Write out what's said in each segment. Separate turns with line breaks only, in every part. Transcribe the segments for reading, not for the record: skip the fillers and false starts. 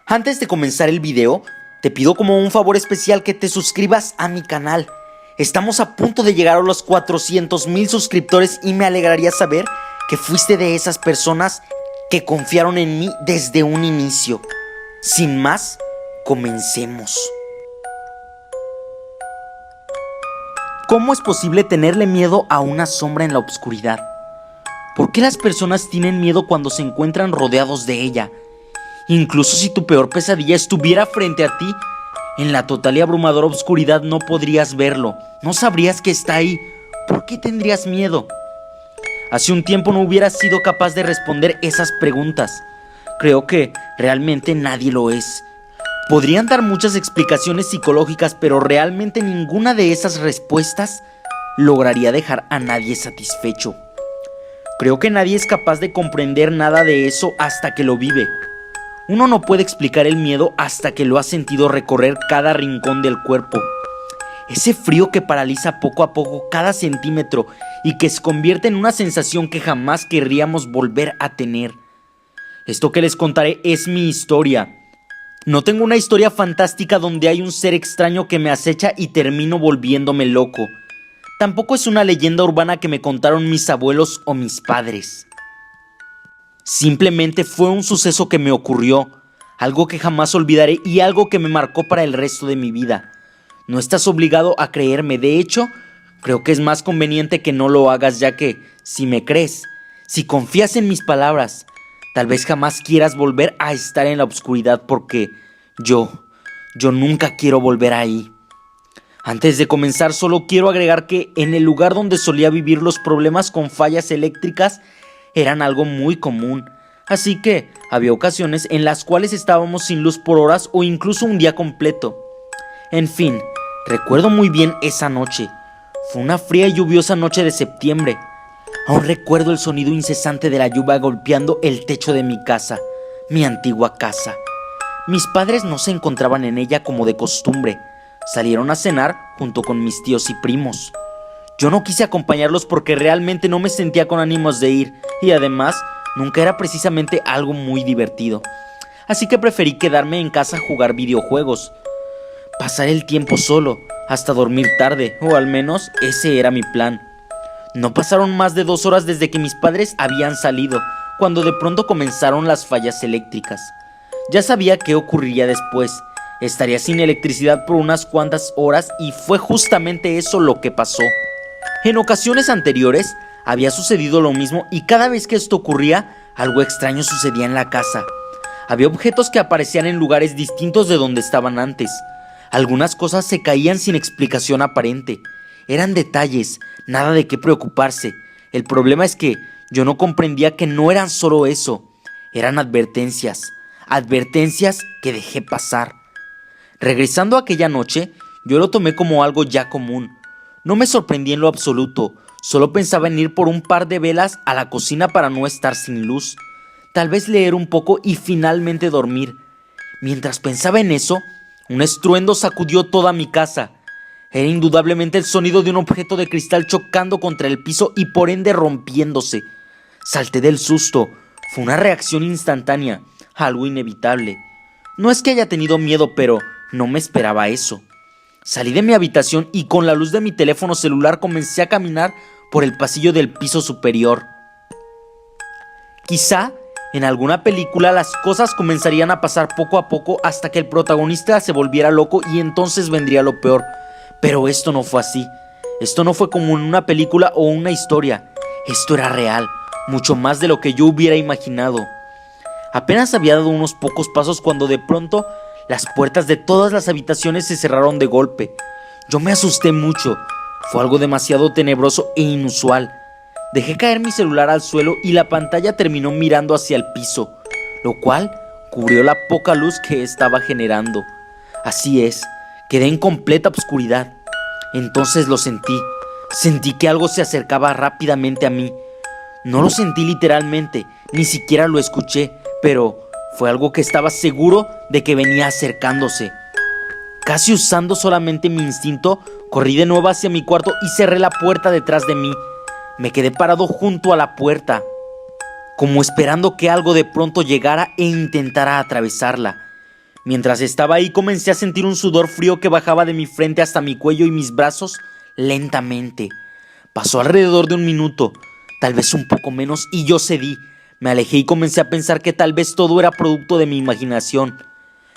Antes de comenzar el video, te pido como un favor especial que te suscribas a mi canal. Estamos a punto de llegar a los 400,000 suscriptores y me alegraría saber que fuiste de esas personas que confiaron en mí desde un inicio. Sin más, comencemos. ¿Cómo es posible tenerle miedo a una sombra en la oscuridad? ¿Por qué las personas tienen miedo cuando se encuentran rodeados de ella? Incluso si tu peor pesadilla estuviera frente a ti, en la total y abrumadora oscuridad no podrías verlo, no sabrías que está ahí. ¿Por qué tendrías miedo? Hace un tiempo no hubiera sido capaz de responder esas preguntas. Creo que realmente nadie lo es. Podrían dar muchas explicaciones psicológicas, pero realmente ninguna de esas respuestas lograría dejar a nadie satisfecho. Creo que nadie es capaz de comprender nada de eso hasta que lo vive. Uno no puede explicar el miedo hasta que lo ha sentido recorrer cada rincón del cuerpo. Ese frío que paraliza poco a poco cada centímetro y que se convierte en una sensación que jamás querríamos volver a tener. Esto que les contaré es mi historia. No tengo una historia fantástica donde hay un ser extraño que me acecha y termino volviéndome loco. Tampoco es una leyenda urbana que me contaron mis abuelos o mis padres. Simplemente fue un suceso que me ocurrió, algo que jamás olvidaré y algo que me marcó para el resto de mi vida. No estás obligado a creerme, de hecho, creo que es más conveniente que no lo hagas, ya que, si me crees, si confías en mis palabras, tal vez jamás quieras volver a estar en la oscuridad porque yo nunca quiero volver ahí. Antes de comenzar, solo quiero agregar que en el lugar donde solía vivir los problemas con fallas eléctricas eran algo muy común, así que había ocasiones en las cuales estábamos sin luz por horas o incluso un día completo. En fin, recuerdo muy bien esa noche. Fue una fría y lluviosa noche de septiembre. Aún recuerdo el sonido incesante de la lluvia golpeando el techo de mi casa, mi antigua casa. Mis padres no se encontraban en ella como de costumbre. Salieron a cenar junto con mis tíos y primos. Yo no quise acompañarlos porque realmente no me sentía con ánimos de ir y además nunca era precisamente algo muy divertido. Así que preferí quedarme en casa a jugar videojuegos. Pasar el tiempo solo, hasta dormir tarde, o al menos ese era mi plan. No pasaron más de 2 horas desde que mis padres habían salido, cuando de pronto comenzaron las fallas eléctricas. Ya sabía qué ocurriría después. Estaría sin electricidad por unas cuantas horas y fue justamente eso lo que pasó. En ocasiones anteriores había sucedido lo mismo y cada vez que esto ocurría, algo extraño sucedía en la casa. Había objetos que aparecían en lugares distintos de donde estaban antes. Algunas cosas se caían sin explicación aparente. Eran detalles, nada de qué preocuparse. El problema es que yo no comprendía que no eran solo eso. Eran advertencias que dejé pasar. Regresando a aquella noche, yo lo tomé como algo ya común. No me sorprendí en lo absoluto, solo pensaba en ir por un par de velas a la cocina para no estar sin luz. Tal vez leer un poco y finalmente dormir. Mientras pensaba en eso, un estruendo sacudió toda mi casa. Era indudablemente el sonido de un objeto de cristal chocando contra el piso y por ende rompiéndose. Salté del susto. Fue una reacción instantánea, algo inevitable. No es que haya tenido miedo, pero no me esperaba eso. Salí de mi habitación y con la luz de mi teléfono celular comencé a caminar por el pasillo del piso superior. Quizá en alguna película las cosas comenzarían a pasar poco a poco hasta que el protagonista se volviera loco y entonces vendría lo peor. Pero esto no fue así. Esto no fue como en una película o una historia. Esto era real, mucho más de lo que yo hubiera imaginado. Apenas había dado unos pocos pasos cuando de pronto las puertas de todas las habitaciones se cerraron de golpe. Yo me asusté mucho. Fue algo demasiado tenebroso e inusual. Dejé caer mi celular al suelo y la pantalla terminó mirando hacia el piso, lo cual cubrió la poca luz que estaba generando. Así es, quedé en completa oscuridad. Entonces lo sentí. Sentí que algo se acercaba rápidamente a mí. No lo sentí literalmente, ni siquiera lo escuché, pero fue algo que estaba seguro de que venía acercándose. Casi usando solamente mi instinto, corrí de nuevo hacia mi cuarto y cerré la puerta detrás de mí. Me quedé parado junto a la puerta, como esperando que algo de pronto llegara e intentara atravesarla. Mientras estaba ahí comencé a sentir un sudor frío que bajaba de mi frente hasta mi cuello y mis brazos lentamente. Pasó alrededor de 1 minuto, tal vez un poco menos, y yo cedí. Me alejé y comencé a pensar que tal vez todo era producto de mi imaginación.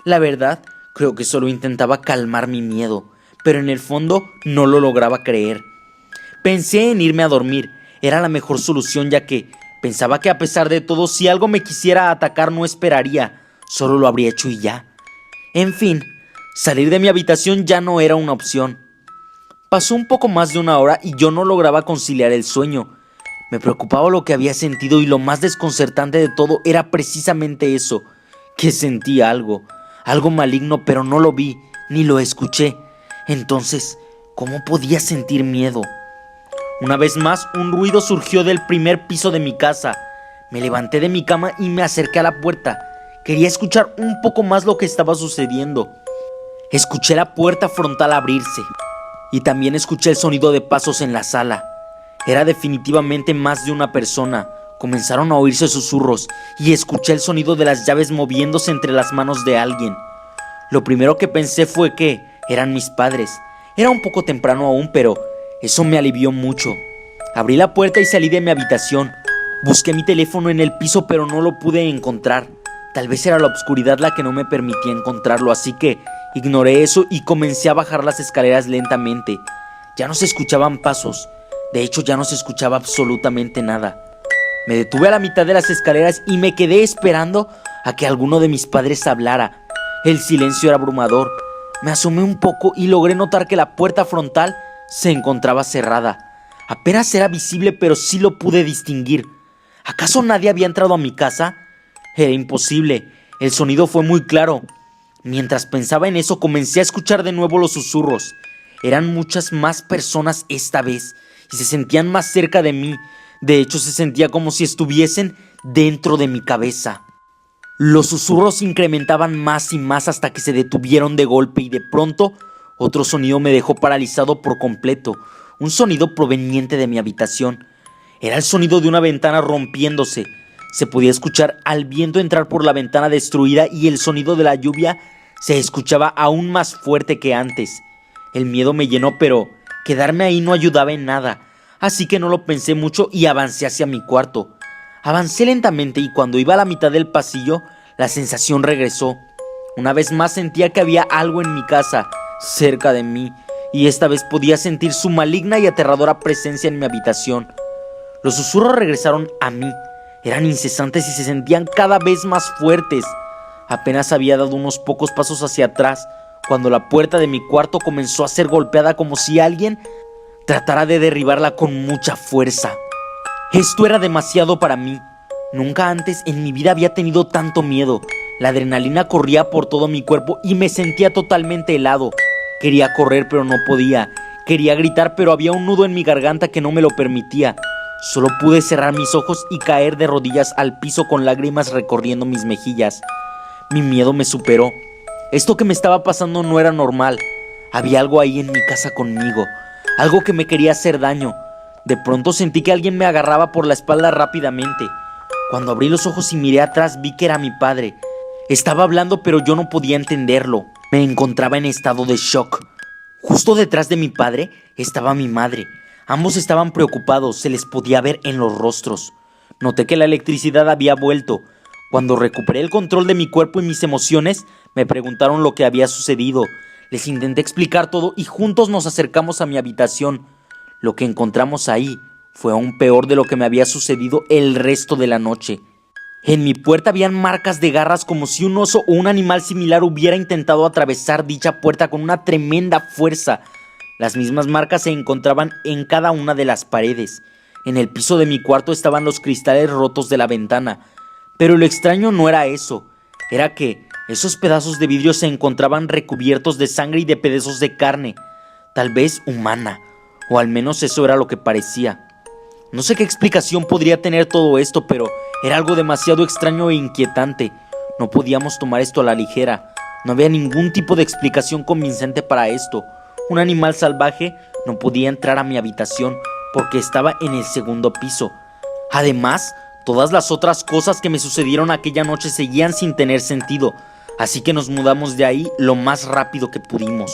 La verdad, creo que solo intentaba calmar mi miedo, pero en el fondo no lo lograba creer. Pensé en irme a dormir, era la mejor solución ya que pensaba que a pesar de todo, si algo me quisiera atacar no esperaría, solo lo habría hecho y ya. En fin, salir de mi habitación ya no era una opción. Pasó un poco más de 1 hora y yo no lograba conciliar el sueño. Me preocupaba lo que había sentido y lo más desconcertante de todo era precisamente eso, que sentía algo maligno, pero no lo vi ni lo escuché. Entonces, ¿cómo podía sentir miedo? Una vez más, un ruido surgió del primer piso de mi casa. Me levanté de mi cama y me acerqué a la puerta. Quería escuchar un poco más lo que estaba sucediendo. Escuché la puerta frontal abrirse y también escuché el sonido de pasos en la sala. Era definitivamente más de una persona. Comenzaron a oírse susurros y escuché el sonido de las llaves moviéndose entre las manos de alguien. Lo primero que pensé fue que eran mis padres. Era un poco temprano aún, pero eso me alivió mucho. Abrí la puerta y salí de mi habitación. Busqué mi teléfono en el piso, pero no lo pude encontrar. Tal vez era la oscuridad la que no me permitía encontrarlo, así que ignoré eso y comencé a bajar las escaleras lentamente. Ya no se escuchaban pasos. De hecho, ya no se escuchaba absolutamente nada. Me detuve a la mitad de las escaleras y me quedé esperando a que alguno de mis padres hablara. El silencio era abrumador. Me asomé un poco y logré notar que la puerta frontal se encontraba cerrada. Apenas era visible, pero sí lo pude distinguir. ¿Acaso nadie había entrado a mi casa? Era imposible. El sonido fue muy claro. Mientras pensaba en eso, comencé a escuchar de nuevo los susurros. Eran muchas más personas esta vez y se sentían más cerca de mí. De hecho, se sentía como si estuviesen dentro de mi cabeza. Los susurros incrementaban más y más hasta que se detuvieron de golpe y de pronto otro sonido me dejó paralizado por completo. Un sonido proveniente de mi habitación. Era el sonido de una ventana rompiéndose. Se podía escuchar al viento entrar por la ventana destruida y el sonido de la lluvia se escuchaba aún más fuerte que antes. El miedo me llenó, pero quedarme ahí no ayudaba en nada. Así que no lo pensé mucho y avancé hacia mi cuarto. Avancé lentamente y cuando iba a la mitad del pasillo, la sensación regresó. Una vez más sentía que había algo en mi casa, cerca de mí, y esta vez podía sentir su maligna y aterradora presencia en mi habitación. Los susurros regresaron a mí. Eran incesantes y se sentían cada vez más fuertes. Apenas había dado unos pocos pasos hacia atrás cuando la puerta de mi cuarto comenzó a ser golpeada como si alguien tratara de derribarla con mucha fuerza. Esto era demasiado para mí. Nunca antes en mi vida había tenido tanto miedo. La adrenalina corría por todo mi cuerpo y me sentía totalmente helado. Quería correr pero no podía. Quería gritar pero había un nudo en mi garganta que no me lo permitía. Solo pude cerrar mis ojos y caer de rodillas al piso con lágrimas recorriendo mis mejillas. Mi miedo me superó. Esto que me estaba pasando no era normal. Había algo ahí en mi casa conmigo. Algo que me quería hacer daño. De pronto sentí que alguien me agarraba por la espalda rápidamente. Cuando abrí los ojos y miré atrás vi que era mi padre. Estaba hablando pero yo no podía entenderlo. Me encontraba en estado de shock. Justo detrás de mi padre estaba mi madre. Ambos estaban preocupados, se les podía ver en los rostros. Noté que la electricidad había vuelto. Cuando recuperé el control de mi cuerpo y mis emociones, me preguntaron lo que había sucedido. Les intenté explicar todo y juntos nos acercamos a mi habitación. Lo que encontramos ahí fue aún peor de lo que me había sucedido el resto de la noche. En mi puerta habían marcas de garras como si un oso o un animal similar hubiera intentado atravesar dicha puerta con una tremenda fuerza. Las mismas marcas se encontraban en cada una de las paredes. En el piso de mi cuarto estaban los cristales rotos de la ventana. Pero lo extraño no era eso. Era que esos pedazos de vidrio se encontraban recubiertos de sangre y de pedazos de carne. Tal vez humana. O al menos eso era lo que parecía. No sé qué explicación podría tener todo esto, pero era algo demasiado extraño e inquietante. No podíamos tomar esto a la ligera. No había ningún tipo de explicación convincente para esto. Un animal salvaje no podía entrar a mi habitación porque estaba en el segundo piso. Además, todas las otras cosas que me sucedieron aquella noche seguían sin tener sentido. Así que nos mudamos de ahí lo más rápido que pudimos.